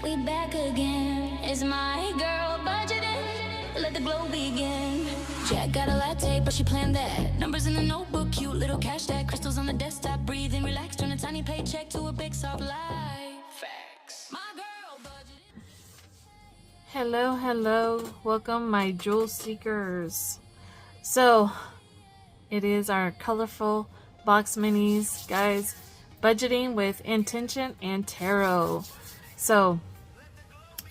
We back again. It's my girl budgeting. Let the glow begin. Jack got a latte, but she planned that. Numbers in the notebook, cute little cash stack. Crystals on the desktop, breathing, relax. Turn a tiny paycheck to a big soft life. Facts. My girl budgeting. Hello, welcome my jewel seekers. So it is our colorful box minis, guys, budgeting with intention and tarot. So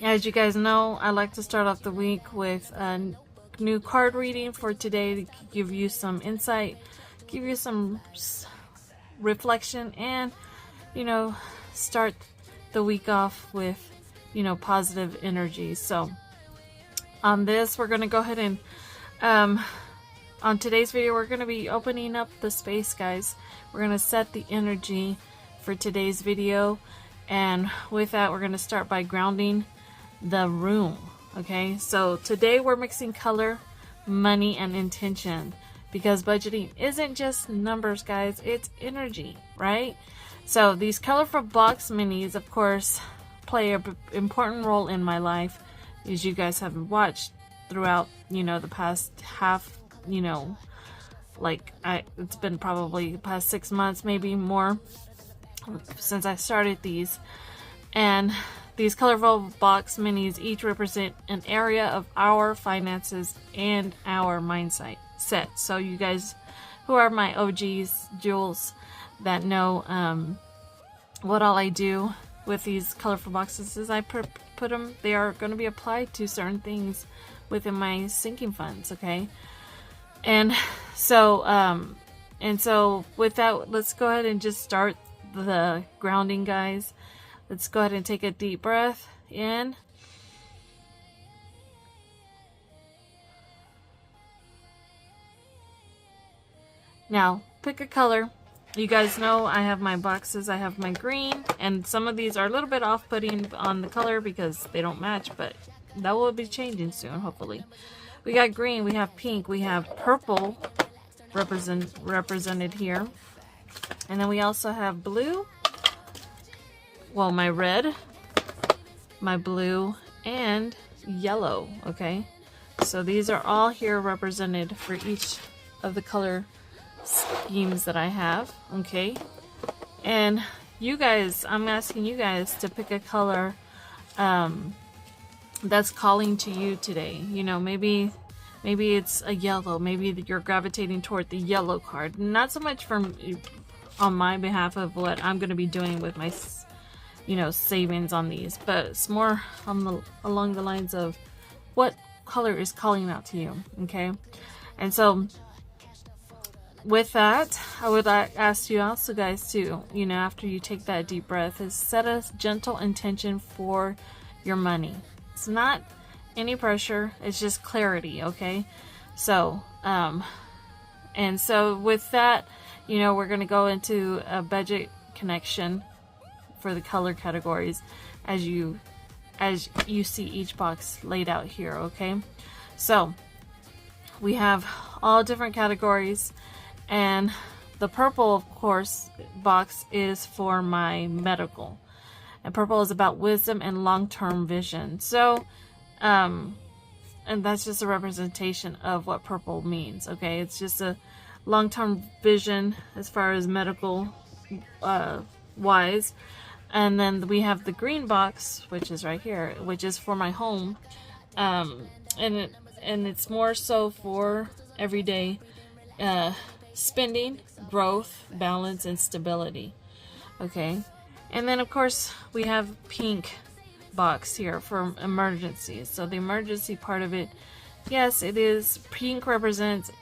as you guys know, I like to start off the week with a new card reading for today to give you some insight, give you some reflection, and start the week off with positive energy. So on this, we're going to go ahead and on today's video, we're going to be opening up the space, guys. We're going to set the energy for today's video, and with that, we're going to start by grounding the room. Okay, so today we're mixing color, money, and intention, because budgeting isn't just numbers, guys, it's energy, right? So these colorful box minis, of course, play an important role in my life, as you guys have watched throughout the past half, it's been probably the past 6 months, maybe more, since I started these. And these colorful box minis each represent an area of our finances and our mindset set. So you guys who are my OGs, jewels, that know what all I do with these colorful boxes is I put them, they are going to be applied to certain things within my sinking funds, okay? And so with that, let's go ahead and just start the grounding, guys. Let's go ahead and take a deep breath in. Now, pick a color. You guys know I have my boxes. I have my green, and some of these are a little bit off-putting on the color because they don't match, but that will be changing soon, hopefully. We got green, we have pink, we have purple represented here. And then we also have blue. Well, my red, my blue, and yellow, okay? So these are all here represented for each of the color schemes that I have, okay? And you guys, I'm asking you guys to pick a color that's calling to you today. Maybe it's a yellow. Maybe you're gravitating toward the yellow card. Not so much on my behalf of what I'm going to be doing with my savings on these, but it's more along the lines of what color is calling out to you, okay? And so with that, I would ask you also, guys, to after you take that deep breath, is set a gentle intention for your money. It's not any pressure, it's just clarity, okay? So and so with that, we're going to go into a budget connection for the color categories as you see each box laid out here, okay? So we have all different categories, and the purple, of course, box is for my medical, and purple is about wisdom and long-term vision. So and that's just a representation of what purple means, okay? It's just a long-term vision as far as medical wise. And then we have the green box, which is right here, which is for my home, and it's more so for everyday spending, growth, balance, and stability. Okay, and then of course we have pink box here for emergencies. So the emergency part of it, yes, it is pink, represents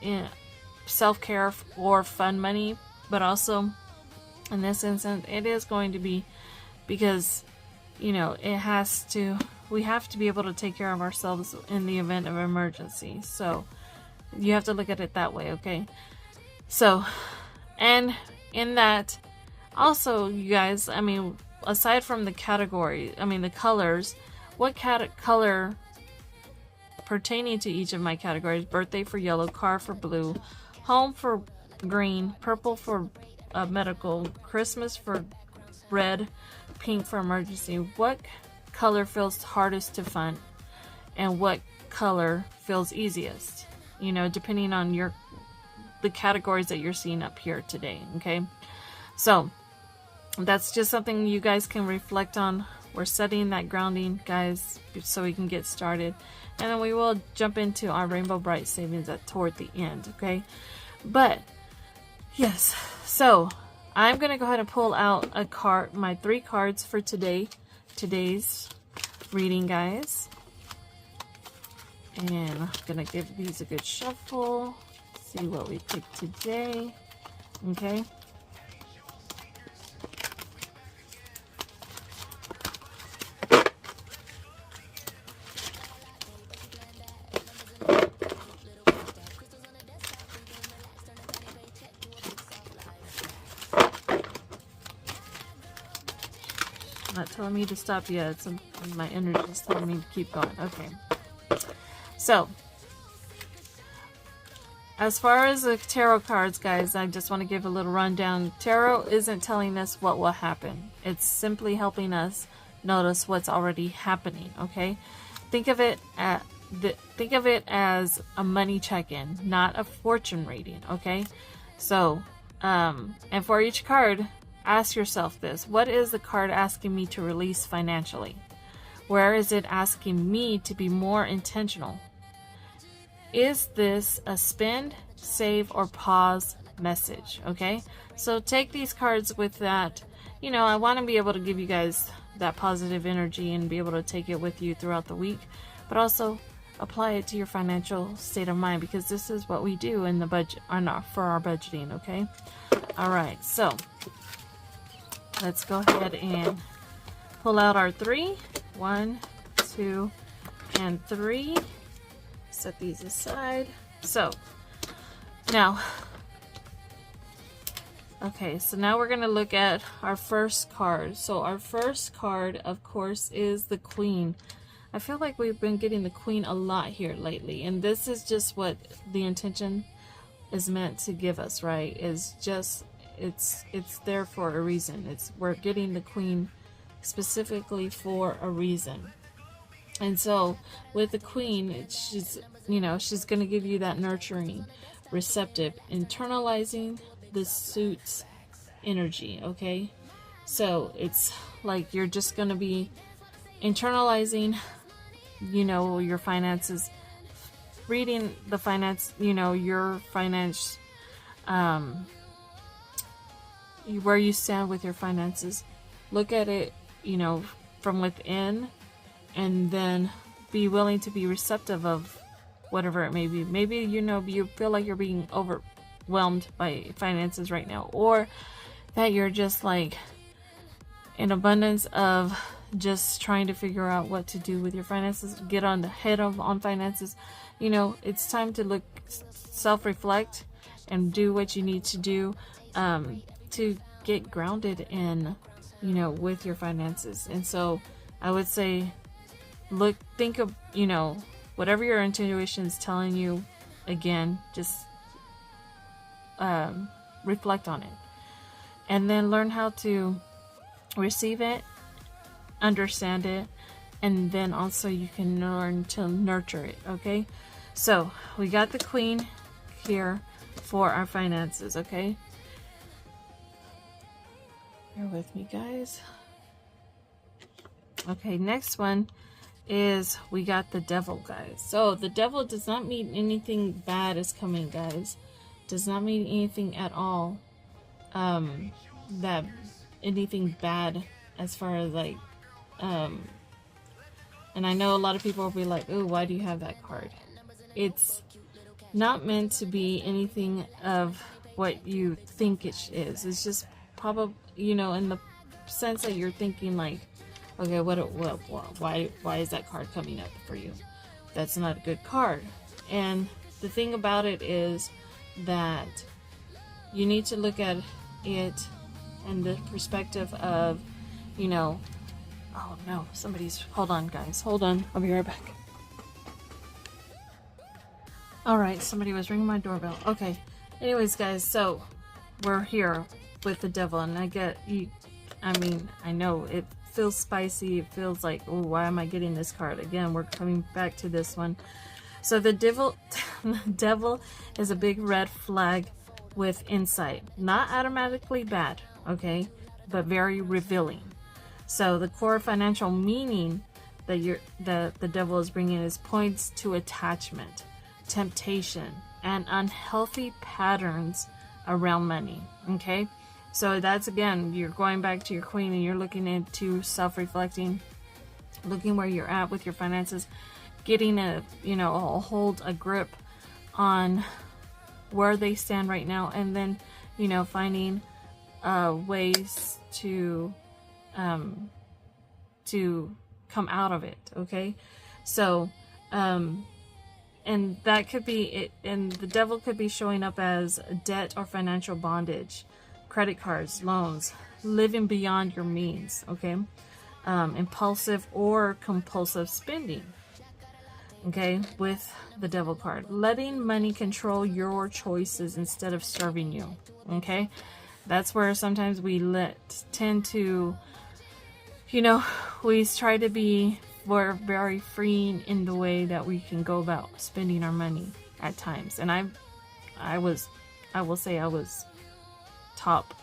self-care or fun money, but also in this instance it is going to be because we have to be able to take care of ourselves in the event of emergency. So you have to look at it that way, okay? So, and in that also, you guys, aside from the category, the colors, what color pertaining to each of my categories: birthday for yellow, car for blue, home for green, purple for medical, Christmas for red, pink for emergency. What color feels hardest to find and what color feels easiest, you know, depending on the categories that you're seeing up here today. Okay, so that's just something you guys can reflect on. We're setting that grounding, guys, so we can get started, and then we will jump into our Rainbow Brite savings toward the end. Okay, but yes, so I'm gonna go ahead and pull out my 3 cards for today's reading, guys, and I'm gonna give these a good shuffle, see what we picked today. Okay, not telling me to stop yet. My energy is telling me to keep going. Okay. So, as far as the tarot cards, guys, I just want to give a little rundown. Tarot isn't telling us what will happen. It's simply helping us notice what's already happening. Okay. Think of it as a money check-in, not a fortune reading. Okay. So, and for each card, ask yourself this: what is the card asking me to release financially? Where is it asking me to be more intentional? Is this a spend, save, or pause message? Okay, so take these cards with that. You know, I want to be able to give you guys that positive energy and be able to take it with you throughout the week, but also apply it to your financial state of mind, because this is what we do in the budget for our budgeting. Okay, all right, so let's go ahead and pull out our 3. 1, 2, and 3. Set these aside. So now, okay, so now we're going to look at our first card. So our first card, of course, is the Queen. I feel like we've been getting the Queen a lot here lately, and this is just what the intention is meant to give us, right? Is just it's there for a reason. We're getting the Queen specifically for a reason. And so with the Queen, she's going to give you that nurturing, receptive, internalizing the suit's energy. Okay, so it's like you're just going to be internalizing, you know, your finances, reading the finance, you know, your finance, where you stand with your finances. Look at it, you know, from within, and then be willing to be receptive of whatever it may be. Maybe, you know, you feel like you're being overwhelmed by finances right now, or that you're just like in abundance of just trying to figure out what to do with your finances, get on the head on finances. You know, it's time to self-reflect and do what you need to do to get grounded in, you know, with your finances. And so I would say, think of, you know, whatever your intuition is telling you, again, just reflect on it, and then learn how to receive it, understand it, and then also you can learn to nurture it. Okay, so we got the Queen here for our finances. Okay, bear with me, guys. Okay, next one is we got the Devil, guys. So the Devil does not mean anything bad is coming, guys. Does not mean anything at all. That anything bad as far as like, and I know a lot of people will be like, "Oh, why do you have that card?" It's not meant to be anything of what you think it is. It's just probably, you know, in the sense that you're thinking like, okay, why is that card coming up for you? That's not a good card. And the thing about it is that you need to look at it in the perspective of, you know, oh no, hold on, guys, hold on, I'll be right back. Alright, somebody was ringing my doorbell. Okay, anyways, guys, so we're here with the Devil, and I mean, I know it feels spicy. It feels like, oh, why am I getting this card? Again, we're coming back to this one. So the devil, the devil is a big red flag with insight. Not automatically bad, okay, but very revealing. So the core financial meaning that the devil is bringing is points to attachment, temptation, and unhealthy patterns around money. Okay, so that's, again, you're going back to your queen and you're looking into self-reflecting, looking where you're at with your finances, getting a hold, a grip on where they stand right now, and then finding ways to come out of it. Okay, so and that could be it, and the devil could be showing up as debt or financial bondage, credit cards, loans, living beyond your means. Okay, impulsive or compulsive spending. Okay, with the devil card, letting money control your choices instead of serving you. Okay, that's where sometimes we tend to, we try to be, we're very freeing in the way that we can go about spending our money at times. And I will say I was top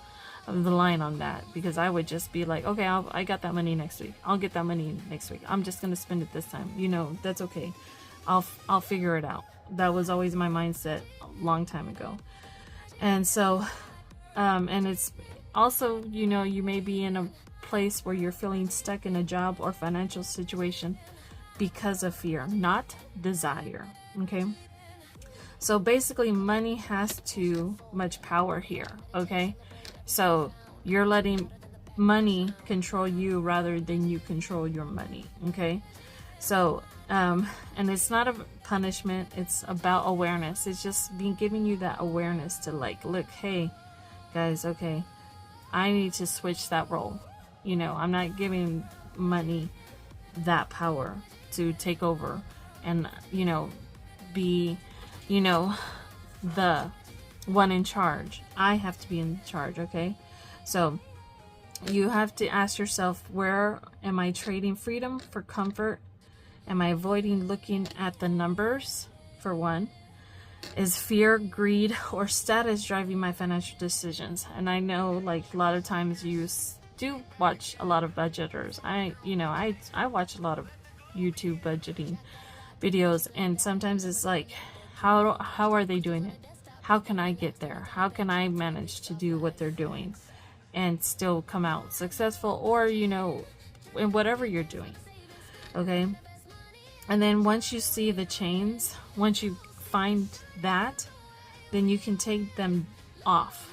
of the line on that, because I would just be like, okay, I got that money next week. I'll get that money next week. I'm just going to spend it this time. That's okay. I'll figure it out. That was always my mindset a long time ago. And so, and it's also, you may be in a place where you're feeling stuck in a job or financial situation because of fear, not desire. Okay. So basically, money has too much power here. Okay. So you're letting money control you rather than you control your money. Okay. So, and it's not a punishment. It's about awareness. It's just giving you that awareness to look, hey guys, okay, I need to switch that role. I'm not giving money that power to take over and, be, the one in charge. I have to be in charge. Okay. So you have to ask yourself, where am I trading freedom for comfort? Am I avoiding looking at the numbers, for one? Is fear, greed, or status driving my financial decisions? And I know, a lot of times you do watch a lot of budgeters. I watch a lot of YouTube budgeting videos, and sometimes it's like, how are they doing it? How can I get there? How can I manage to do what they're doing and still come out successful, or in whatever you're doing? Okay. And then once you see the chains, once you find that, then you can take them off.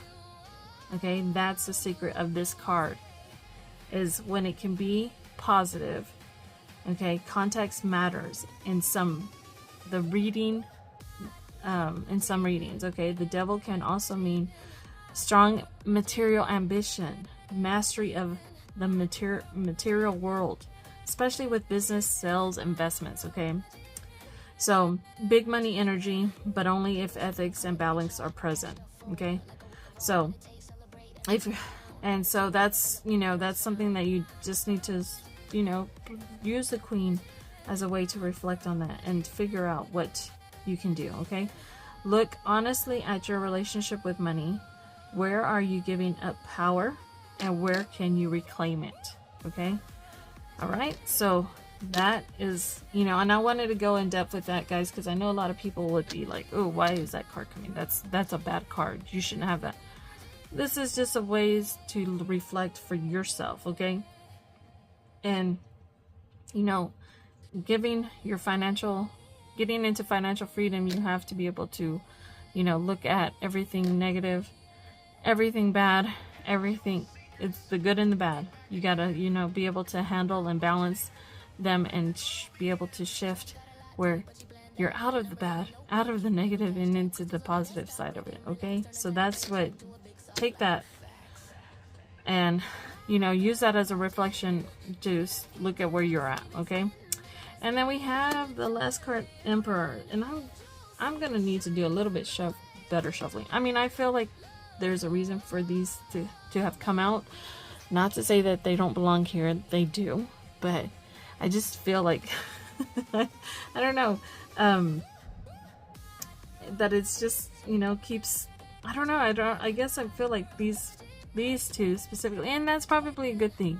Okay, that's the secret of this card, is when it can be positive. Okay, context matters in some readings. Okay, the devil can also mean strong material ambition, mastery of the material world, especially with business, sales, investments. Okay, so big money energy, but only if ethics and balance are present. Okay, so so that's that's something that you just need to use the queen as a way to reflect on that and figure out what you can do. Okay, look honestly at your relationship with money. Where are you giving up power, and where can you reclaim it? Okay. All right, so that is, and I wanted to go in depth with that, guys, because I know a lot of people would be like, oh, why is that card coming? That's a bad card. You shouldn't have that. This is just a ways to reflect for yourself, okay? And, getting into financial freedom, you have to be able to, look at everything negative, everything bad, everything. It's the good and the bad. You gotta, be able to handle and balance them, and be able to shift where you're out of the bad, out of the negative, and into the positive side of it. Okay, so that's what. Take that and use that as a reflection to look at where you're at. Okay, and then we have the last card, Emperor, and I'm gonna need to do a little bit better shuffling. I mean, I feel like there's a reason for these to have come out, Not to say that they don't belong here, they do, but I just feel like I don't know, that it's just, you know, keeps, I don't know, I guess I feel like these two specifically, and that's probably a good thing.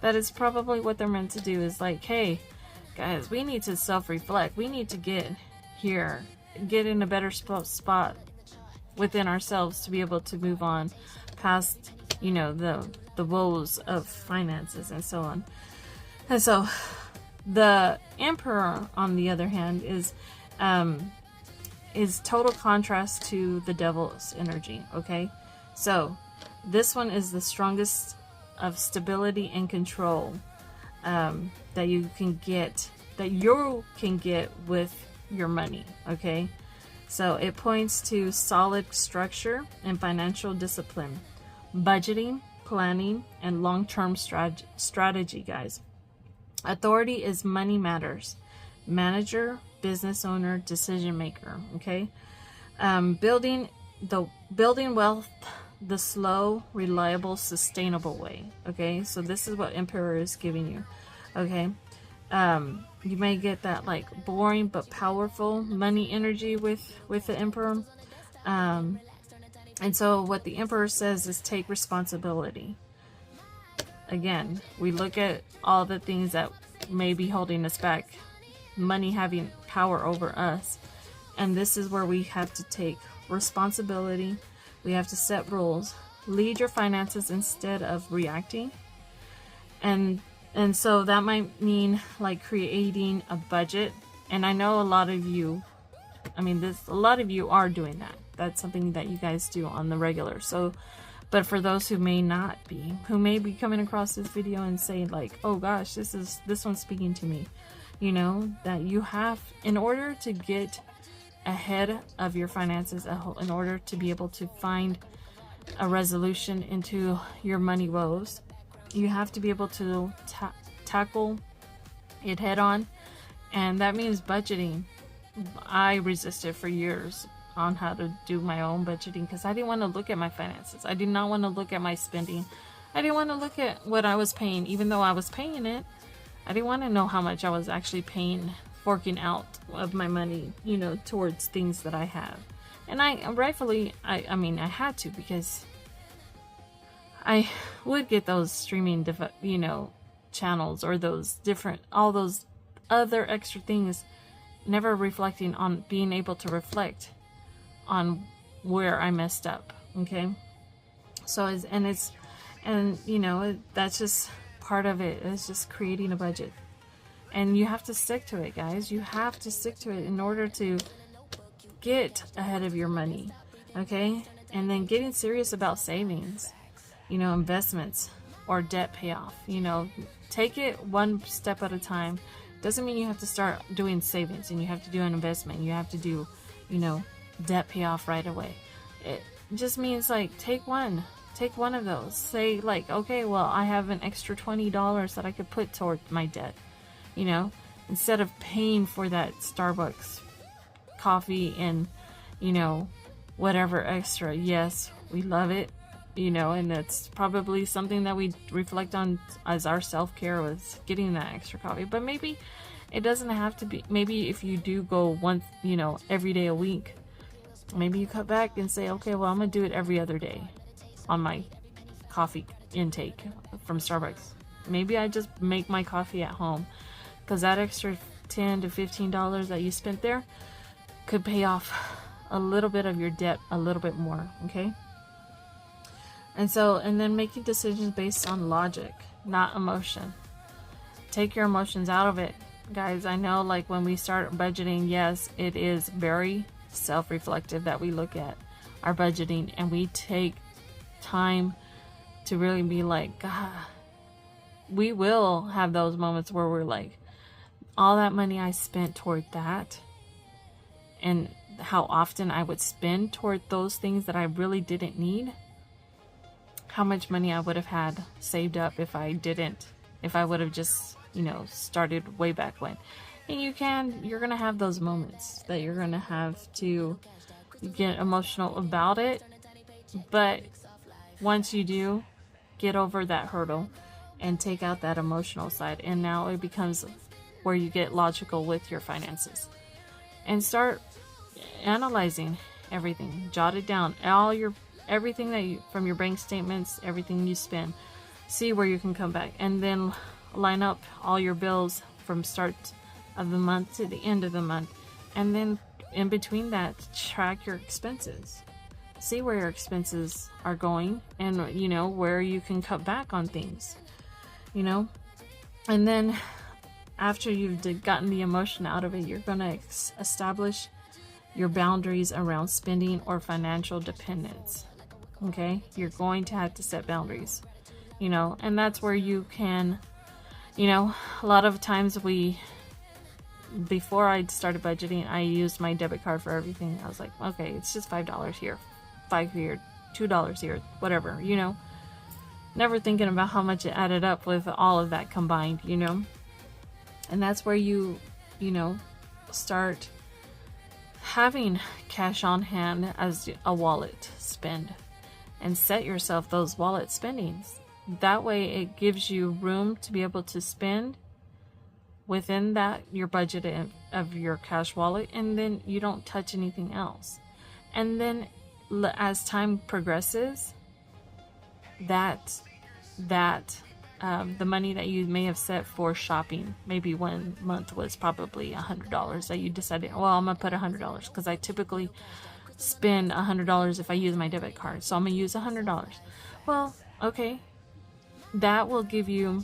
That is probably what they're meant to do, is like, hey guys, we need to self-reflect. We need to get here, get in a better spot within ourselves to be able to move on past, you know, the woes of finances and so on. And so the Emperor, on the other hand, is total contrast to the Devil's energy. Okay, so this one is the strongest of stability and control that you can get with your money. Okay, so it points to solid structure and financial discipline, budgeting, planning, and long-term strategy, guys. Authority is money matters, manager, business owner, decision maker. Okay, building wealth the slow, reliable, sustainable way. Okay, so this is what Emperor is giving you. Okay, you may get that like boring but powerful money energy with the Emperor, and so what the Emperor says is take responsibility. Again, we look at all the things that may be holding us back, money having power over us, and this is where we have to take responsibility. We have to set rules, lead your finances instead of reacting. And so that might mean like creating a budget. And I know a lot of you are doing that. That's something that you guys do on the regular. So, but for those who may not be, who may be coming across this video and saying like, oh gosh, this one's speaking to me, you know, that you have, in order to get ahead of your finances, in order to be able to find a resolution into your money woes, you have to be able to tackle it head on, and that means budgeting. I resisted for years on how to do my own budgeting because I didn't want to look at my finances. I did not want to look at my spending. I didn't want to look at what I was paying, even though I was paying it. I didn't want to know how much I was actually paying, forking out of my money, you know, towards things that I have. And I had to, because I would get those streaming, channels, or all those other extra things, never reflecting on being able to reflect on where I messed up. Okay, so that's just part of it. It's just creating a budget. And you have to stick to it, guys. You have to stick to it in order to get ahead of your money. Okay? And then getting serious about savings, investments or debt payoff. Take it one step at a time. Doesn't mean you have to start doing savings and you have to do an investment. You have to do, debt payoff right away. It just means like take one of those. Say like, okay, well, I have an extra $20 that I could put toward my debt. Instead of paying for that Starbucks coffee and, whatever extra. Yes, we love it, and that's probably something that we reflect on as our self-care, was getting that extra coffee. But maybe it doesn't have to be. Maybe if you do go once, every day a week, maybe you cut back and say, okay, well, I'm going to do it every other day on my coffee intake from Starbucks. Maybe I just make my coffee at home. Because that extra $10 to $15 that you spent there could pay off a little bit of your debt a little bit more, okay? And then making decisions based on logic, not emotion. Take your emotions out of it. Guys, I know like when we start budgeting, yes, it is very self-reflective that we look at our budgeting and we take time to really be like, God, we will have those moments where we're like, all that money I spent toward that, and how often I would spend toward those things that I really didn't need, how much money I would have had saved up if I would have just, started way back when. And you're going to have those moments that you're going to have to get emotional about it. But once you do, get over that hurdle and take out that emotional side. And now it becomes where you get logical with your finances and start analyzing everything. Jot it down, everything that you, from your bank statements, everything you spend, see where you can come back, and then line up all your bills from start of the month to the end of the month. And then in between that, track your expenses. See where your expenses are going, and you know where you can cut back on things, you know. And then after you've gotten the emotion out of it, you're going to establish your boundaries around spending or financial dependence. Okay, you're going to have to set boundaries, you know. And that's where you can, you know, a lot of times before I started budgeting, I used my debit card for everything. I was like, okay, it's just $5 here, $5 here, $2 here, whatever, you know. Never thinking about how much it added up with all of that combined, you know. And that's where you know, start having cash on hand as a wallet spend, and set yourself those wallet spendings. That way it gives you room to be able to spend within that, your budget of your cash wallet, and then you don't touch anything else. And then as time progresses, the money that you may have set for shopping, maybe one month was probably $100 that you decided, well, I'm gonna put $100 because I typically spend $100 if I use my debit card, so I'm gonna use $100. Well, okay, that will give you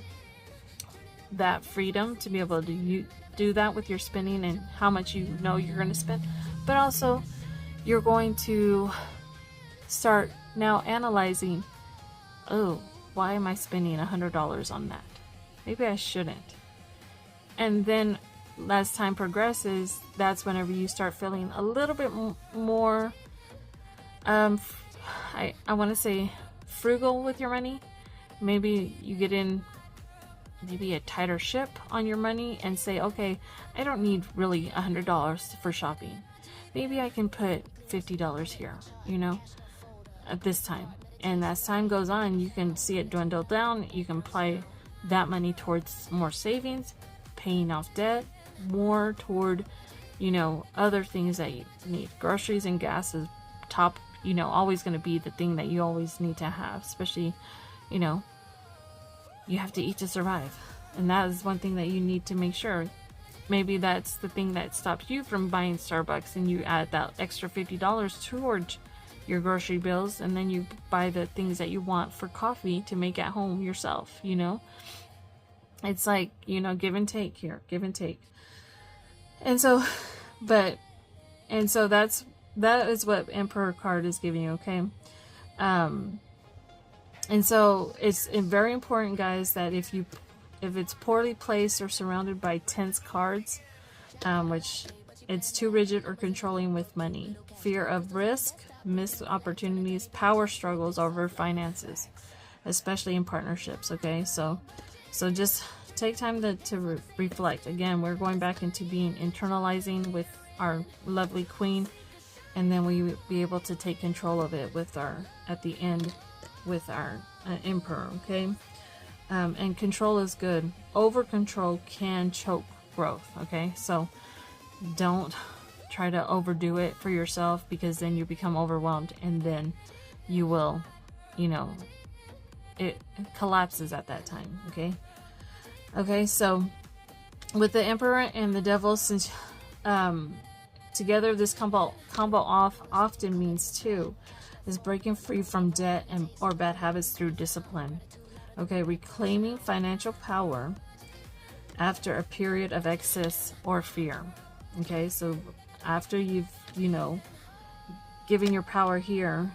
that freedom to be able to do that with your spending and how much you know you're going to spend. But also, you're going to start now analyzing, oh, why am I spending $100 on that? Maybe I shouldn't. And then as time progresses, that's whenever you start feeling a little bit more, I want to say frugal with your money. Maybe you get in maybe a tighter ship on your money and say, okay, I don't need really $100 for shopping. Maybe I can put $50 here, you know, at this time. And as time goes on, you can see it dwindle down. You can apply that money towards more savings, paying off debt, more toward, you know, other things that you need. Groceries and gas is top, you know, always going to be the thing that you always need to have, especially, you know, you have to eat to survive. And that is one thing that you need to make sure. Maybe that's the thing that stops you from buying Starbucks, and you add that extra $50 towards your grocery bills, and then you buy the things that you want for coffee to make at home yourself, you know. It's like, you know, give and take here, give and take. And so that is what Emperor card is giving you, okay? And so it's very important, guys, that if it's poorly placed or surrounded by tense cards, which it's too rigid or controlling with money, fear of risk, missed opportunities, power struggles over finances, especially in partnerships, okay? So just take time to reflect. Again, we're going back into being internalizing with our lovely queen, and then we will be able to take control of it with at the end with our emperor, okay? And control is good. Over control can choke growth, okay? So don't try to overdo it for yourself, because then you become overwhelmed, and then you will, you know, it collapses at that time, okay? Okay, so with the emperor and the devil, since together this combo off often means two, is breaking free from debt or bad habits through discipline. Okay, reclaiming financial power after a period of excess or fear. Okay, so after you've, you know, given your power here,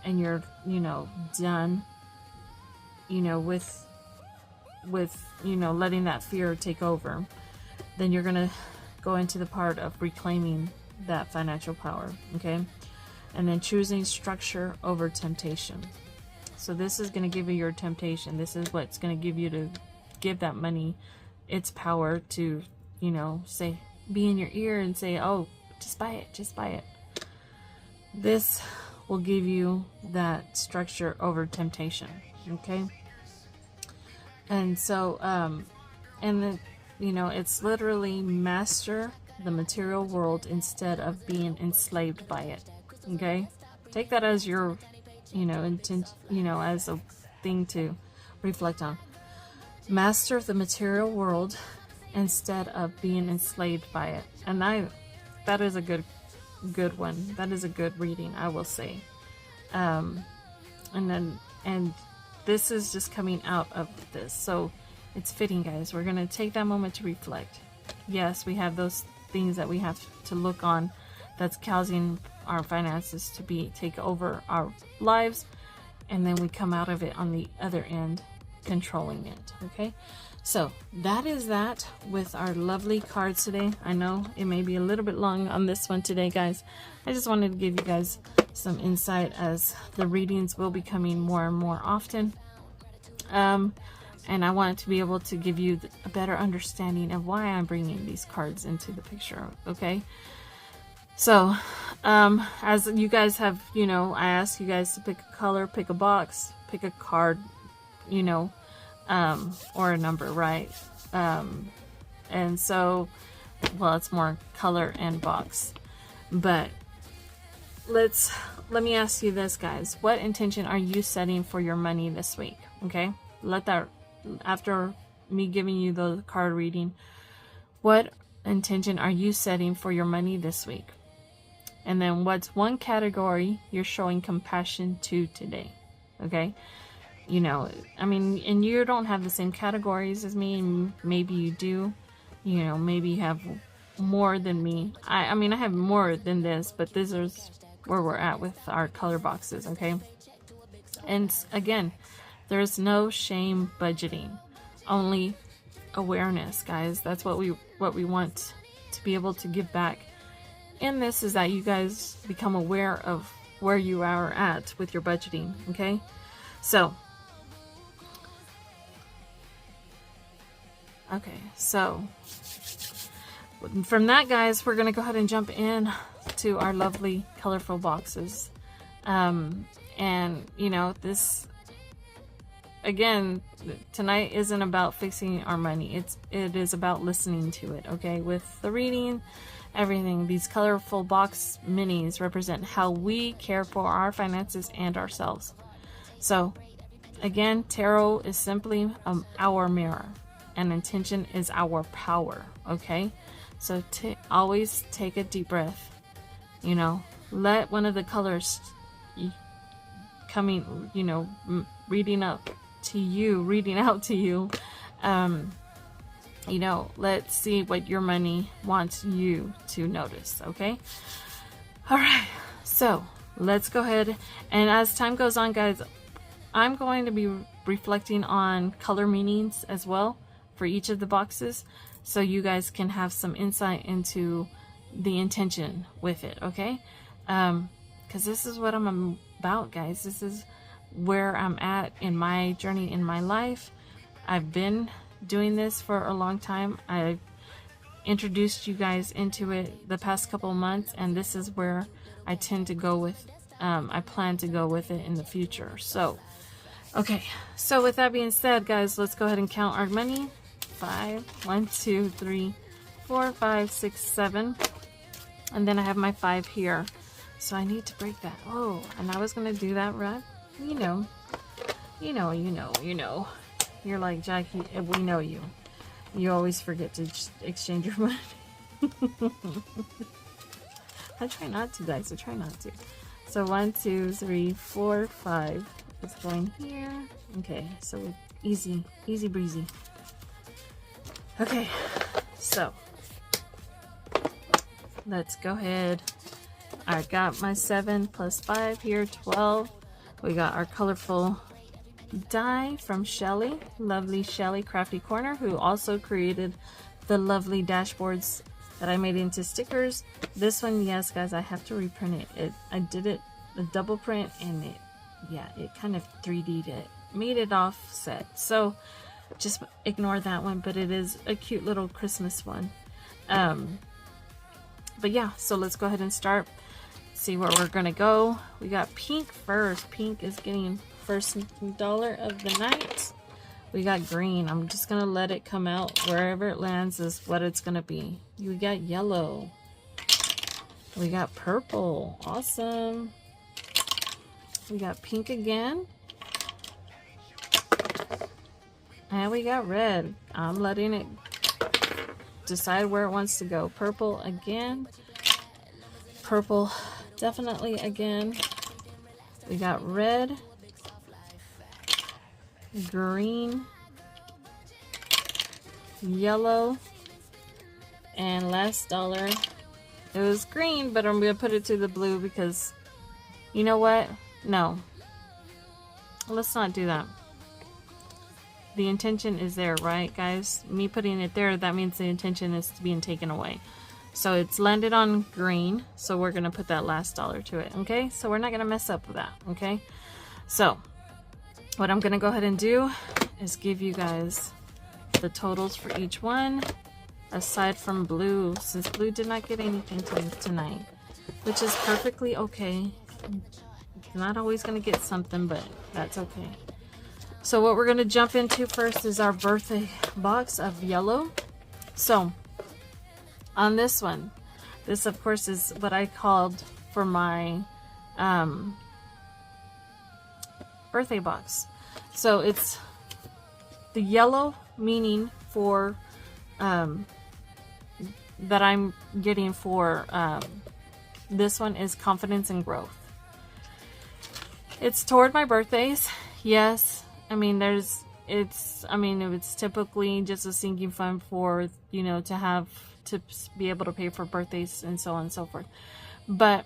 and you're, you know, done, you know, with you know, letting that fear take over, then you're gonna go into the part of reclaiming that financial power, okay? And then choosing structure over temptation. So this is going to give you your temptation. This is what's going to give you to give that money its power to, you know, say, be in your ear and say, oh, just buy it, just buy it. This will give you that structure over temptation, okay? And so, and then, it's literally master the material world instead of being enslaved by it. Okay? Take that as your, intent, as a thing to reflect on. Master the material world instead of being enslaved by it. And that is a good one. That is a good reading, I will say. And this is just coming out of this. So it's fitting, guys. We're going to take that moment to reflect. Yes, we have those things that we have to look on that's causing our finances to take over our lives. And then we come out of it on the other end, controlling it. Okay? So that is that with our lovely cards today. I know it may be a little bit long on this one today, guys. I just wanted to give you guys some insight as the readings will be coming more and more often. And I wanted to be able to give you a better understanding of why I'm bringing these cards into the picture. Okay. So, as you guys have, I asked you guys to pick a color, pick a box, pick a card, or a number, right? And so, well, it's more color and box. But let me ask you this, guys. What intention are you setting for your money this week? Okay? After me giving you the card reading, what intention are you setting for your money this week? And then what's one category you're showing compassion to today? Okay? And you don't have the same categories as me, and maybe you do. Maybe you have more than me. I have more than this, but this is where we're at with our color boxes, okay? And again, there's no shame budgeting, only awareness, guys. That's what we want to be able to give back. And this is that you guys become aware of where you are at with your budgeting, okay? So, from that, guys, we're going to go ahead and jump in to our lovely colorful boxes. And, this, again, tonight isn't about fixing our money. It is about listening to it, okay? With the reading, everything, these colorful box minis represent how we care for our finances and ourselves. So, again, tarot is simply our mirror, and intention is our power, okay? So always take a deep breath. Let one of the colors coming, reading out to you, let's see what your money wants you to notice, okay? All right, so let's go ahead, and as time goes on, guys, I'm going to be reflecting on color meanings as well for each of the boxes, so you guys can have some insight into the intention with it, okay? Because this is what I'm about, guys. This is where I'm at in my journey in my life. I've been doing this for a long time. I've introduced you guys into it the past couple of months, and this is where I tend to go with, I plan to go with it in the future. So, okay. So with that being said, guys, let's go ahead and count our money. 1, 2, 3, 4, 5, 6, 7. And then I have my 5 here. So I need to break that. Oh, and I was going to do that, right? You know. You're like, Jackie, we know you. You always forget to exchange your money. I try not to, guys. I try not to. So 1, 2, 3, 4, 5. It's going here. Okay, so easy breezy. Okay, so let's go ahead. I got my 7 plus 5 here, 12. We got our colorful die from Shelly, lovely Shelly Crafty Corner, who also created the lovely dashboards that I made into stickers. This one, yes, guys, I have to reprint it. I did it a double print, and it kind of 3D'd it, made it offset. So just ignore that one, but it is a cute little Christmas one. But yeah, so let's go ahead and start. See where we're gonna go. We got pink first. Pink is getting first dollar of the night. We got green. I'm just gonna let it come out. Wherever it lands is what it's gonna be. We got yellow. We got purple. Awesome. We got pink again. And we got red. I'm letting it decide where it wants to go. Purple again. Purple definitely again. We got red. Green. Yellow. And last dollar. It was green, but I'm going to put it to the blue because, you know what? No. Let's not do that. The intention is there, right, guys? Me putting it there, that means the intention is being taken away. So it's landed on green, so we're going to put that last dollar to it, okay? So we're not going to mess up with that, okay? So what I'm going to go ahead and do is give you guys the totals for each one, aside from blue, since blue did not get anything tonight, which is perfectly okay. Not always going to get something, but that's okay. So what we're going to jump into first is our birthday box of yellow. So on this one, this of course is what I called for my birthday box. So it's the yellow meaning for that I'm getting for this one is confidence and growth. It's toward my birthdays, yes. I mean, it's typically just a sinking fund for, you know, to be able to pay for birthdays and so on and so forth. But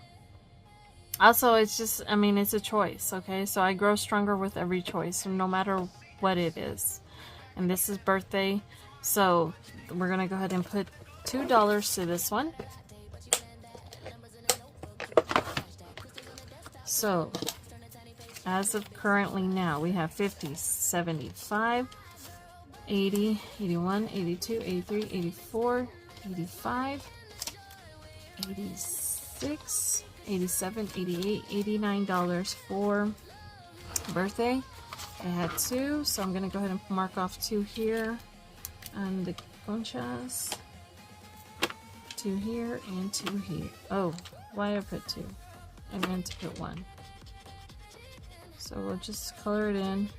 also, it's just, I mean, it's a choice, okay? So I grow stronger with every choice, no matter what it is. And this is birthday, so we're gonna go ahead and put $2 to this one. So as of currently now, we have 50, 75, 80, 81, 82, 83, 84, 85, 86, 87, 88, $89 for birthday. I had 2, so I'm going to go ahead and mark off 2 here on the conchas. 2 here and 2 here. Oh, why did I put 2? I meant to put 1. So we'll just color it in.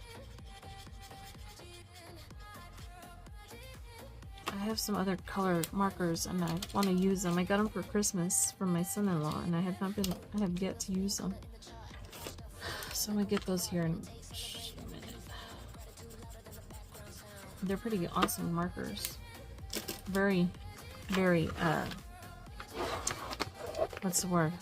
I have some other color markers and I want to use them. I got them for Christmas from my son-in-law and I have yet to use them. So I'm gonna get those here in a minute. They're pretty awesome markers. Very, very, what's the word?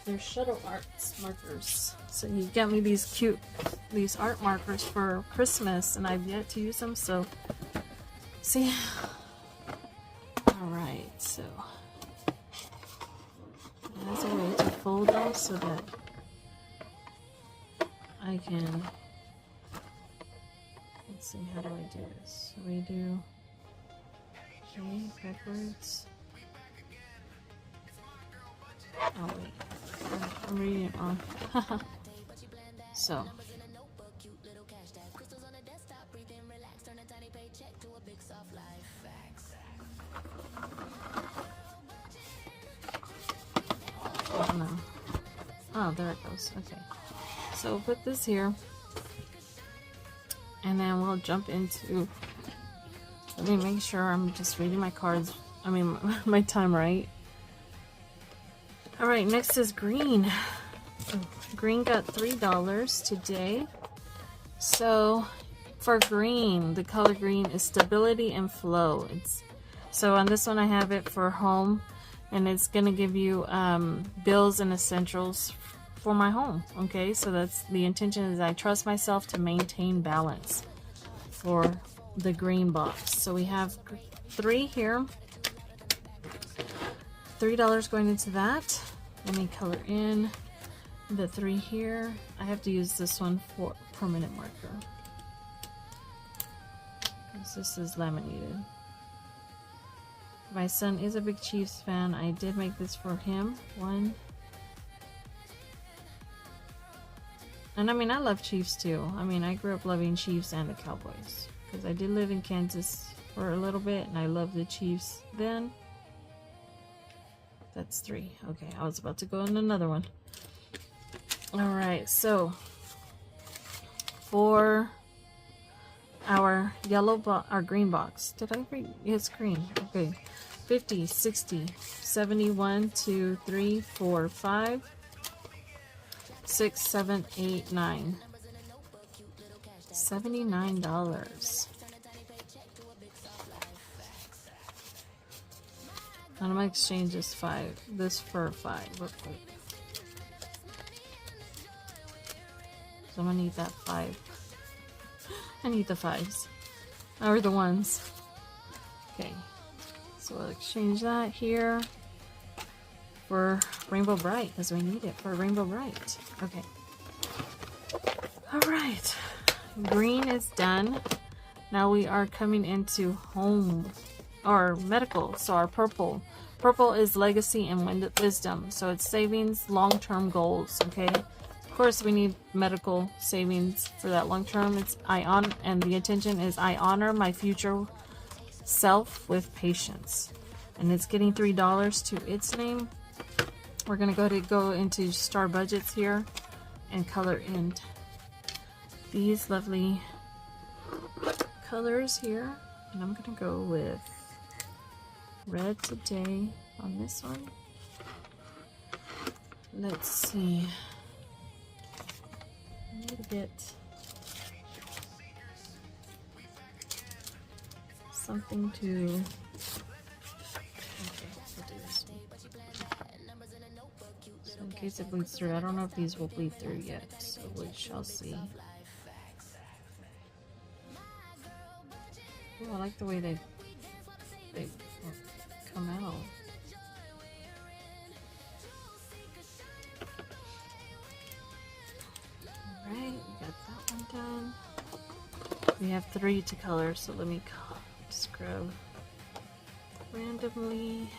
They're shuttle arts markers. So you got me these art markers for Christmas and I've yet to use them, so see. Alright, so as a way to fold them so that I can, let's see, how do I do this? So we do okay, backwards. Oh wait, I'm reading it wrong. So oh no. Oh, there it goes. Okay. So we'll put this here. And then we'll jump into, let me make sure I'm just reading my cards. I mean, my time right. Alright, next is green. Green got $3 today. So for green, the color green is stability and flow. So on this one I have it for home, and it's gonna give you bills and essentials for my home. Okay, so that's the intention, is I trust myself to maintain balance for the green box. So we have 3 here. $3 going into that. Let me color in the 3 here. I have to use this one for permanent marker, because this is laminated. My son is a big Chiefs fan. I did make this for him. One. And I mean, I love Chiefs too. I mean, I grew up loving Chiefs and the Cowboys. Because I did live in Kansas for a little bit and I loved the Chiefs then. That's 3. Okay, I was about to go on another one. Alright, so for our our green box. Did I read? It's green. Okay. 50, 60, 71, 2, 3, 4, 5, 6, 7, 8, 9. $79. I'm gonna exchange this for 5 real quick. So I'm gonna need that 5. I need the 5s. Or the 1s. Okay. So we'll exchange that here for Rainbow Brite because we need it for Rainbow Brite. Okay. Alright. Green is done. Now we are coming into home or medical. So our purple. Purple is legacy and wisdom. So it's savings, long-term goals. Okay. Of course, we need medical savings for that long term. And the intention is I honor my future self with patience. And it's getting $3 to its name. We're gonna go into Star Budgets here and color in these lovely colors here. And I'm gonna go with red today on this one. Let's see. I need to get something to. Okay, we'll do this one. So in case it bleeds through, I don't know if these will bleed through yet, so we shall see. Oh, I like the way they come out. Alright, we got that one done. We have 3 to color, so let me scrub randomly.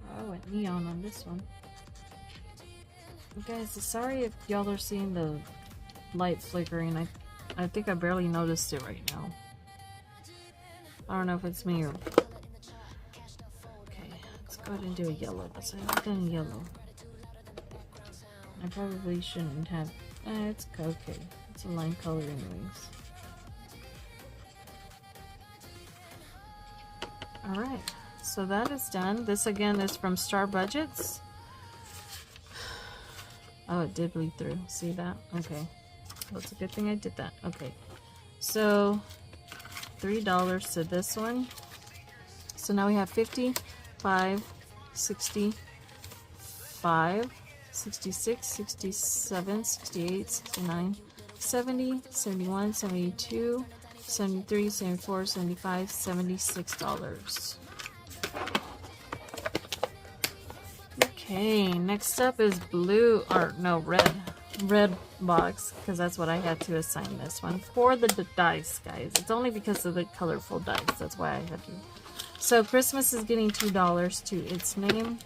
Oh, I went neon on this one. Guys, sorry if y'all are seeing the light flickering. I think I barely noticed it right now. I don't know if it's me or... Okay, let's go ahead and do a yellow, because I haven't done yellow. I probably shouldn't have... it's okay. It's a line color anyways. Alright, so that is done. This again is from Star Budgets. Oh, it did bleed through. See that? Okay. Well, it's a good thing I did that. Okay. So, $3 to this one. So now we have 50, 5, 60, 5, 66, 67, 68, 69, 70, 71, 72, 73, 74, 75, $76. Okay, next up is blue, or no, red box, because that's what I had to assign this one for the dice, guys. It's only because of the colorful dice, that's why I had to. So Christmas is getting $2 to its name.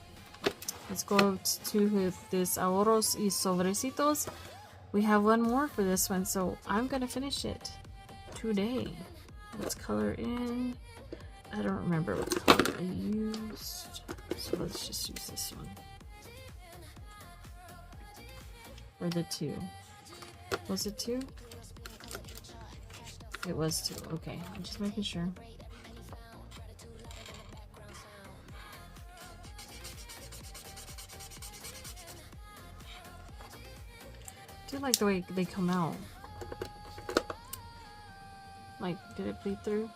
Let's go to this ahorros y sobrecitos. We have one more for this one, so I'm gonna finish it today. Let's color in. I don't remember what color I used, so let's just use this one. Or the 2. Was it 2? It was 2. Okay, I'm just making sure. I do like the way they come out. Like, did it bleed through?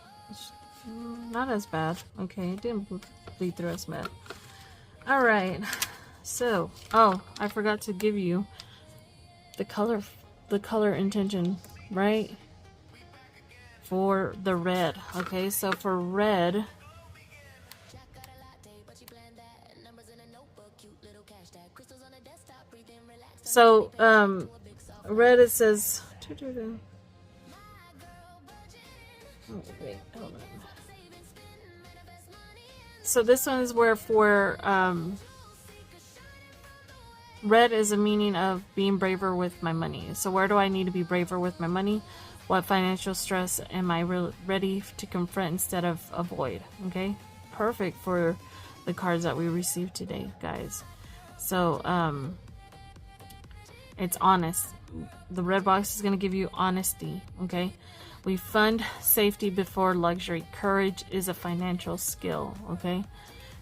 Not as bad. Okay, it didn't bleed through as bad. Alright, so, oh, I forgot to give you the color intention, right? For the red. Okay, so for red, so red, it says Oh, wait, hold on. So this one is where for red is a meaning of being braver with my money. So where do I need to be braver with my money? What financial stress am I ready to confront instead of avoid? Okay, perfect for the cards that we received today, guys. So it's honest. The red box is going to give you honesty. Okay, we fund safety before luxury. Courage is a financial skill. Okay,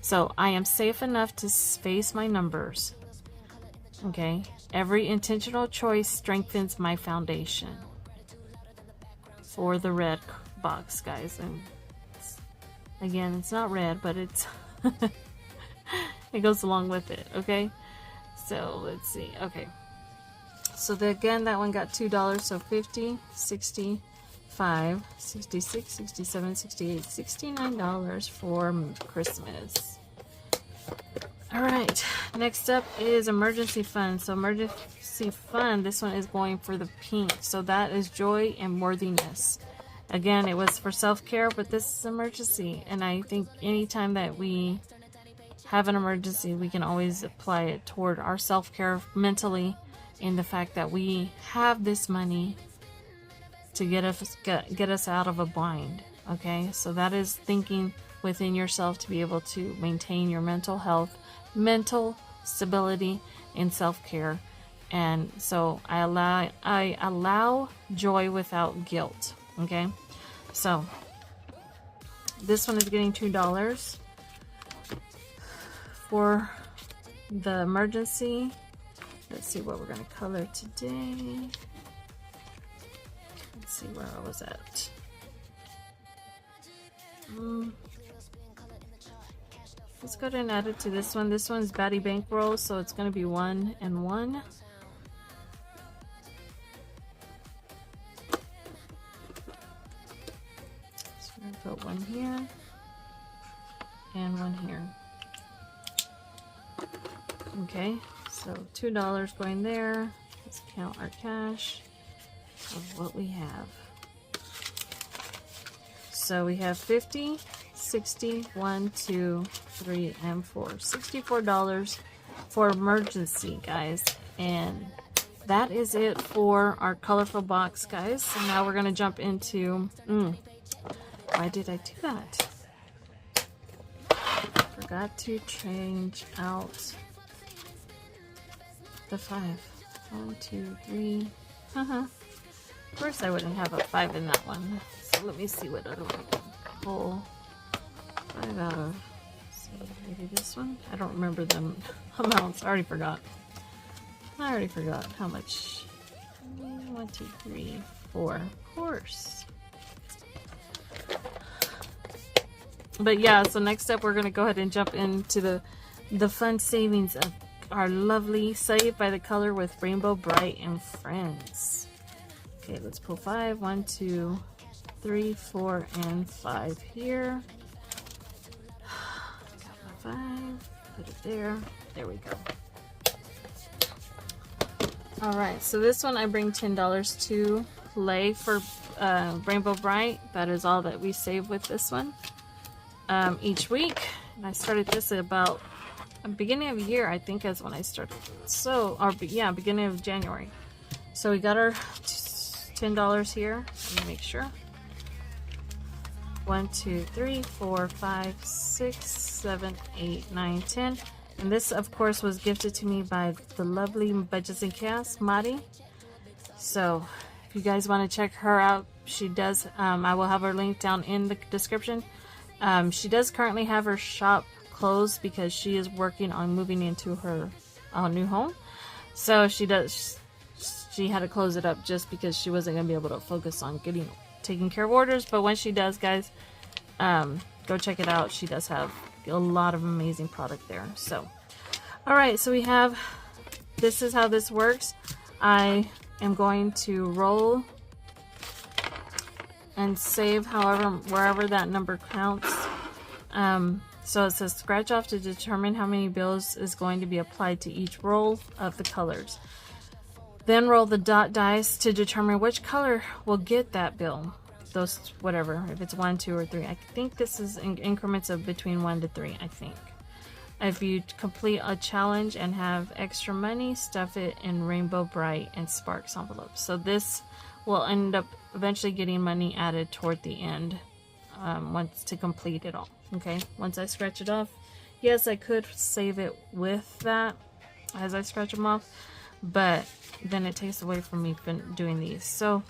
so I am safe enough to face my numbers. Okay, every intentional choice strengthens my foundation. For the red box, guys, and again, it's not red, but it's it goes along with it. Okay, so let's see. Okay, so again, that one got $2, so 50, 65, 66, 67, 68, $69 for Christmas. All right, next up is emergency fund. So emergency fund, this one is going for the pink. So that is joy and worthiness. Again, it was for self-care, but this is emergency. And I think anytime that we have an emergency, we can always apply it toward our self-care mentally, in the fact that we have this money to get us out of a bind. Okay, so that is thinking within yourself to be able to maintain your mental health, mental stability, and self-care. And so I allow joy without guilt. Okay, so this one is getting $2 for the emergency. Let's see what we're going to color today. Let's see where I was at. Let's go ahead and add it to this one. This one's Batty Bankroll, so it's going to be 1 and 1. So we're going to put one here and one here. Okay, so $2 going there. Let's count our cash of what we have. So we have 50, 60, 1, 2, 3, and 4. $64 for emergency, guys. And that is it for our colorful box, guys. So now we're going to jump into... why did I do that? Forgot to change out the 5. 1, 2, 3. Of course I wouldn't have a 5 in that one. So let me see what other one I can pull. 5 out of, see, maybe this one? I don't remember them amounts. I already forgot how much. 1, 2, 3, 4. Of course. But yeah, so next up we're going to go ahead and jump into the fun savings of our lovely Saved by the Color with Rainbow Brite and Friends. Okay, let's pull 5. 1, 2, 3, 4, and 5 here. Got my 5. Put it there. There we go. Alright, so this one I bring $10 to lay for Rainbow Brite. That is all that we save with this one each week. And I started this at about beginning of the year, I think, is when I started. So, or yeah, beginning of January. So we got our $10 here. Let me make sure. 1, 2, 3, 4, 5, 6, 7, 8, 9, 10. And this, of course, was gifted to me by the lovely budgetsnchaos, Mari. So if you guys want to check her out, she does. I will have her link down in the description. She does currently have her shop closed because she is working on moving into her new home. So she had to close it up just because she wasn't going to be able to focus on taking care of orders. But when she does, guys, go check it out. She does have a lot of amazing product there. So alright, so we have, this is how this works. I am going to roll and save wherever that number counts. So it says scratch off to determine how many bills is going to be applied to each roll of the colors. Then roll the dot dice to determine which color will get that bill. Those, whatever, if it's 1, 2, or 3. I think this is in increments of between 1 to 3, I think. If you complete a challenge and have extra money, stuff it in Rainbow, Brite, and Sparks envelopes. So this will end up eventually getting money added toward the end once to complete it all. Okay, once I scratch it off, yes, I could save it with that as I scratch them off, but then it takes away from me doing these. So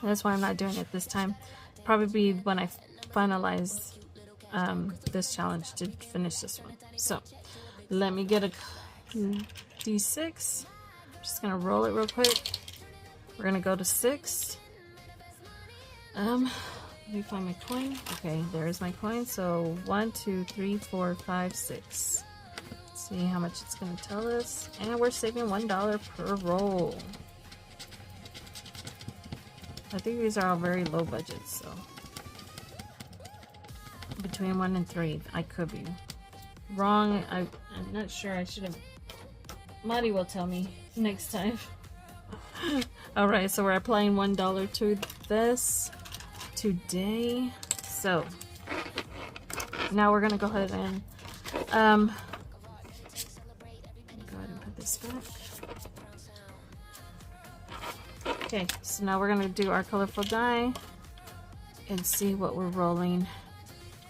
that's why I'm not doing it this time. Probably be when I finalize this challenge to finish this one. So let me get a d6. I'm just gonna roll it real quick. We're gonna go to 6. Let me find my coin. Okay, there's my coin. So 1, 2, 3, 4, 5, 6. Let's see how much it's gonna tell us. And we're saving $1 per roll. I think these are all very low budgets, so between 1 and 3. I could be wrong. I'm not sure. I should have. Marty will tell me next time. All right, so we're applying $1 to this today. So now we're gonna go ahead and go ahead and put this back. Okay, so now we're gonna do our colorful die and see what we're rolling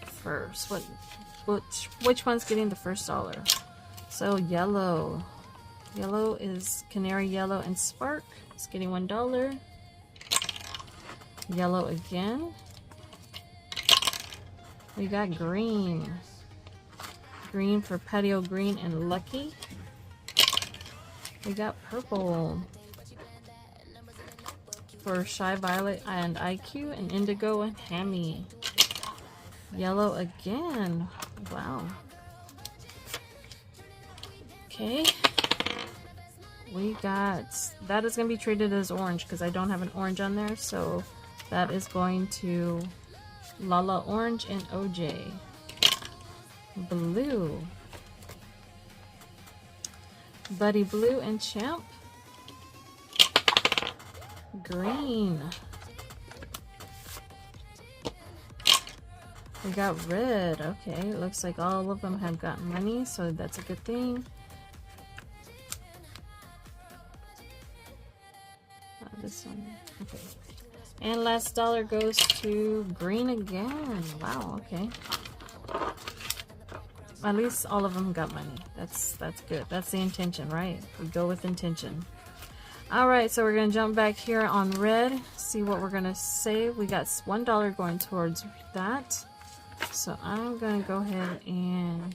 first. Which one's getting the first dollar? So yellow. Yellow is Canary Yellow and Spark. It's getting $1. Yellow again. We got green. Green for Patio Green and Lucky. We got purple for Shy Violet and IQ, and Indigo and Hammy. Yellow again. Wow. Okay. We got, that is going to be treated as orange because I don't have an orange on there, so that is going to Lala Orange and OJ. Blue. Buddy Blue and Champ. Green. We got red. Okay, looks like all of them have gotten money, so that's a good thing. This one. Okay. And last dollar goes to green again. Wow, okay. At least all of them got money. That's good. That's the intention, right? We go with intention. Alright, so we're going to jump back here on red. See what we're going to save. We got $1 going towards that. So I'm going to go ahead and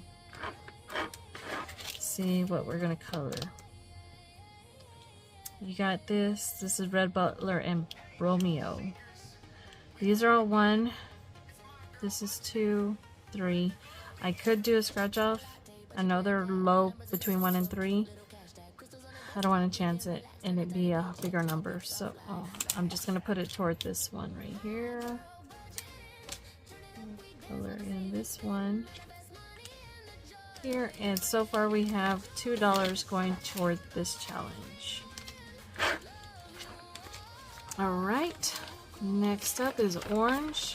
see what we're going to color. You got this. This is Red Butler and Romeo. These are all 1. This is 2, 3. I could do a scratch off. I know they're low between 1 and 3. I don't want to chance it and it be a bigger number. So I'm just going to put it toward this one right here. Color in this one here. And so far we have $2 going toward this challenge. Alright, next up is orange.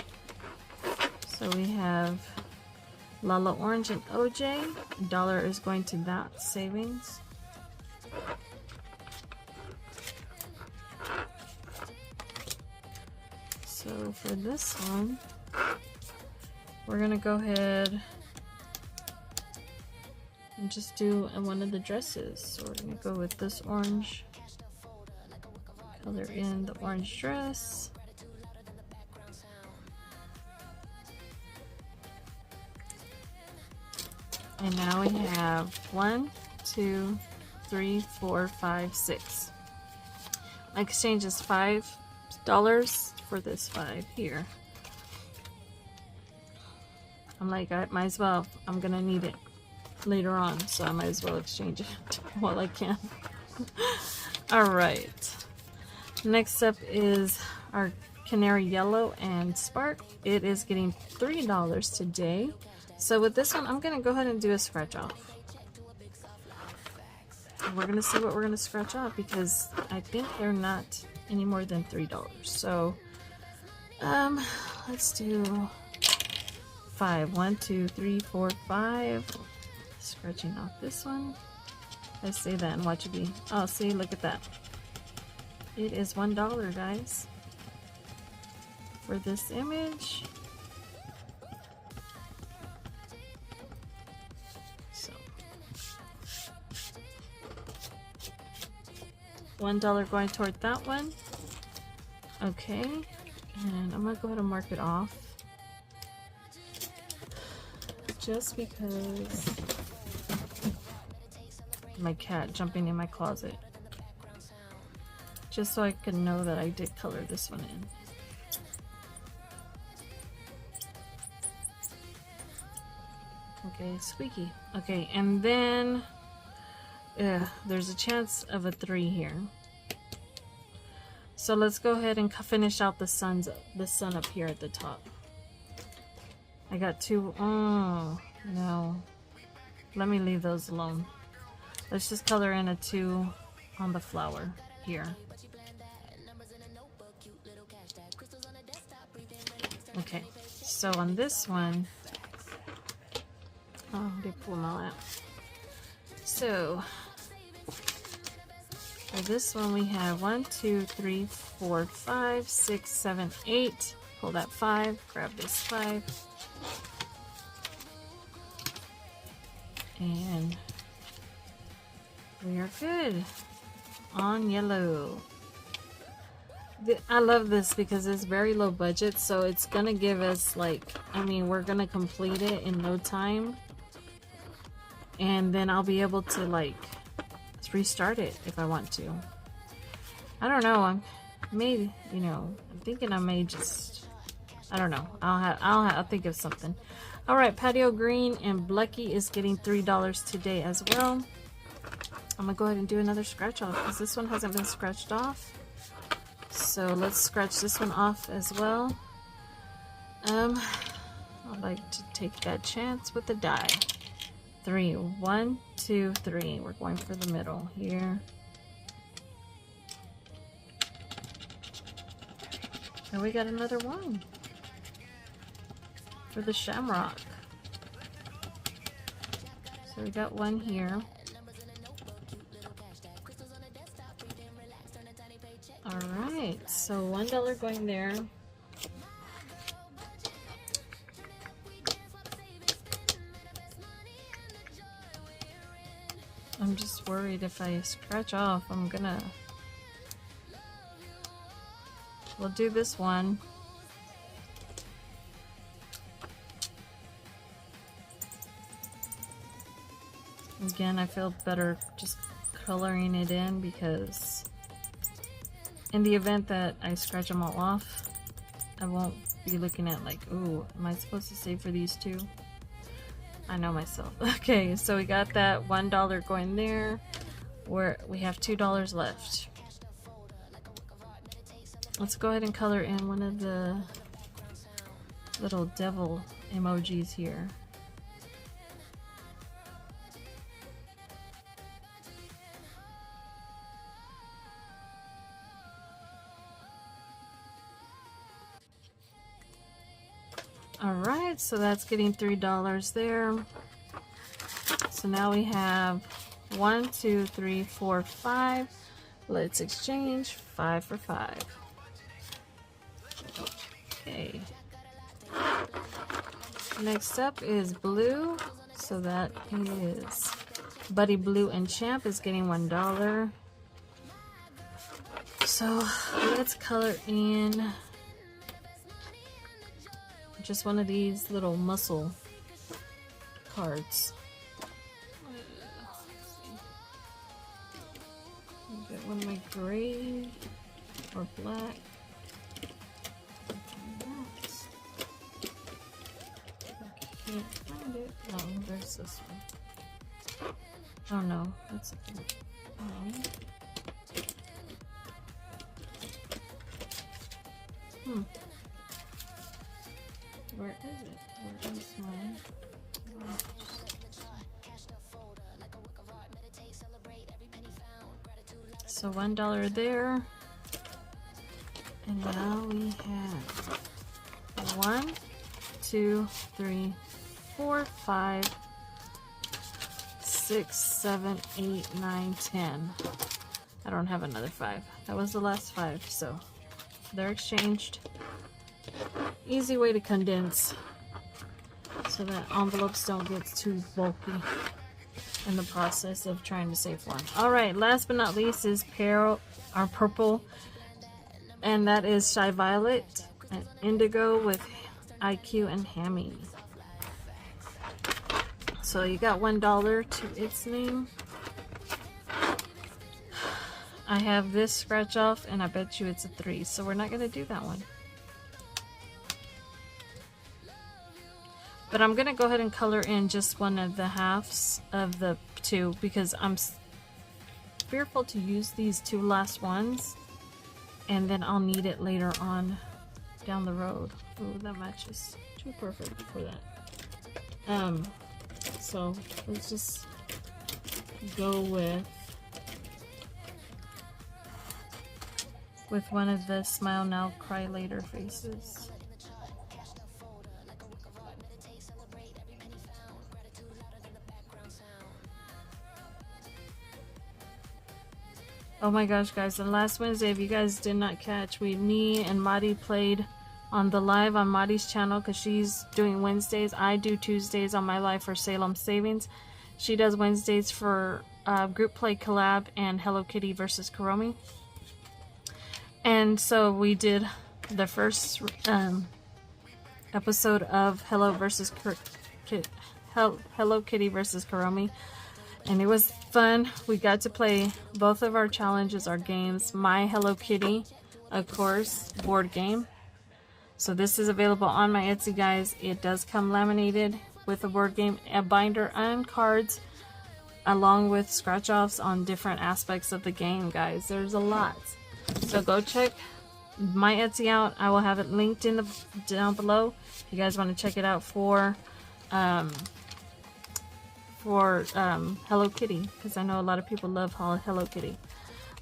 So we have Lala Orange and OJ. $1 is going to that savings. So for this one, we're gonna go ahead and just do one of the dresses. So we're gonna go with this orange. Color in the orange dress. And now we have 1, 2, 3, 4, 5, 6. My exchange is $5 for this 5 here. I'm like, I might as well, I'm gonna need it later on, so I might as well exchange it while I can. Alright. Next up is our Canary Yellow and Spark. It is getting $3 today. So with this one, I'm going to go ahead and do a scratch off. we're gonna see what we're gonna scratch off, because I think they're not any more than $3. So let's do 5. 1, 2, 3, 4, 5. Scratching off this one. Let's say that and watch it be. Oh, see, look at that. It is $1, guys, for this image. So $1 going toward that one. Okay, and I'm gonna go ahead and mark it off, just because my cat jumping in my closet, just so I can know that I did color this one in. Okay, squeaky. Okay, and then there's a chance of a 3 here. So let's go ahead and finish out the sun up here at the top. I got 2. Oh no, let me leave those alone. Let's just color in a 2 on the flower here. Okay, so on this one, oh, they pull them all out. So for this one, we have 1, 2, 3, 4, 5, 6, 7, 8. Pull that 5, grab this 5. And we are good on yellow. I love this because it's very low budget, so it's gonna give us, like, I mean, we're gonna complete it in no time, and then I'll be able to, like, restart it if I want to. I don't know. I'm thinking I may just, I don't know. I'll think of something. All right, Patio Green and Blucky is getting $3 today as well. I'm gonna go ahead and do another scratch off because this one hasn't been scratched off. So let's scratch this one off as well. I'd like to take that chance with the die. 3. 1, 2, 3. We're going for the middle here. And we got another 1 for the shamrock. So we got 1 here. Alright, so $1 going there. I'm just worried if I scratch off, we'll do this one. Again, I feel better just coloring it in, because in the event that I scratch them all off, I won't be looking at like, ooh, am I supposed to save for these 2? I know myself. Okay, so we got that $1 going there. We have $2 left. Let's go ahead and color in one of the little devil emojis here. Alright, so that's getting $3 there. So now we have 1, 2, 3, 4, 5. Let's exchange 5 for 5. Okay. Next up is blue. So that is Buddy Blue and Champ is getting $1. So let's color in just one of these little muscle cards. Get one of my gray or black. I can't find it. Oh, there's this one. Oh no, that's a thing. Where is it? Where is mine? So $1 there. And now we have 1, 2, 3, 4, 5, 6, 7, 8, 9, 10. I don't have another 5. That was the last 5, so they're exchanged. Easy way to condense so that envelopes don't get too bulky in the process of trying to save one. Alright, last but not least is our purple, and that is Shy Violet and Indigo with IQ and Hammy. So you got $1 to its name. I have this scratch off, and I bet you it's a 3, so we're not going to do that one. But I'm going to go ahead and color in just one of the halves of the 2 because I'm fearful to use these 2 last ones, and then I'll need it later on down the road. Ooh, that matches too perfect for that. So let's just go with one of the Smile Now, Cry Later faces. Oh my gosh, guys, and last Wednesday, if you guys did not catch, me and Madi played on the live on Madi's channel because she's doing Wednesdays. I do Tuesdays on my live for Salem Savings. She does Wednesdays for Group Play Collab and Hello Kitty versus Kuromi. And so we did the first episode of Hello Kitty versus Kuromi. And it was fun. We got to play both of our challenges, our games. My Hello Kitty, of course, board game. So this is available on my Etsy, guys. It does come laminated with a board game, a binder, and cards, along with scratch-offs on different aspects of the game, guys. There's a lot. So go check my Etsy out. I will have it linked in down below if you guys want to check it out for Hello Kitty, because I know a lot of people love Hello Kitty.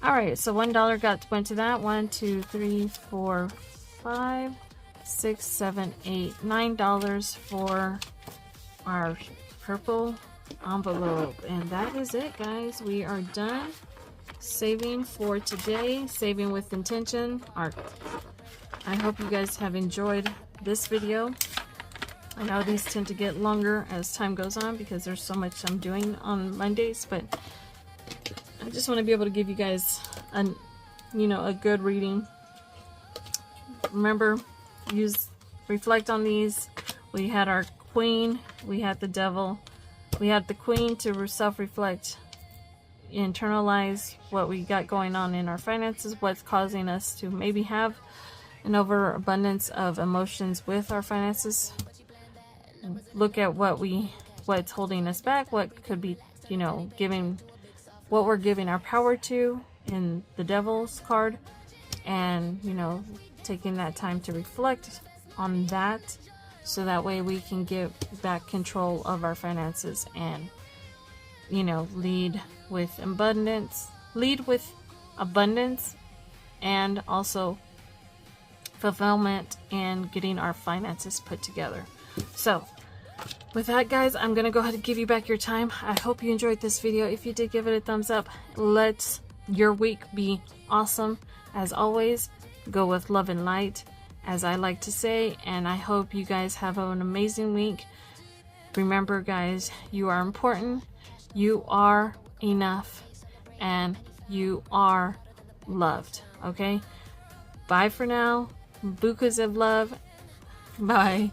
Alright, so $1 went to that. 1, 2, 3, 4, 5, 6, 7, 8, $9 for our purple envelope. And that is it, guys. We are done saving for today. Saving with intention. I hope you guys have enjoyed this video. I know these tend to get longer as time goes on because there's so much I'm doing on Mondays, but I just want to be able to give you guys a good reading. Remember, reflect on these. We had our Queen, we had the Devil, we had the Queen to self-reflect, internalize what we got going on in our finances, what's causing us to maybe have an overabundance of emotions with our finances. Look at what's holding us back, what could be, what we're giving our power to in the Devil's card, and, taking that time to reflect on that so that way we can get back control of our finances and, lead with abundance and also fulfillment and getting our finances put together. So with that, guys, I'm gonna go ahead and give you back your time. I hope you enjoyed this video. If you did, give it a thumbs up. Let your week be awesome. As always, go with love and light, as I like to say, and I hope you guys have an amazing week. Remember, guys, you are important, you are enough, and you are loved. Okay, bye for now. Bukas of love. Bye.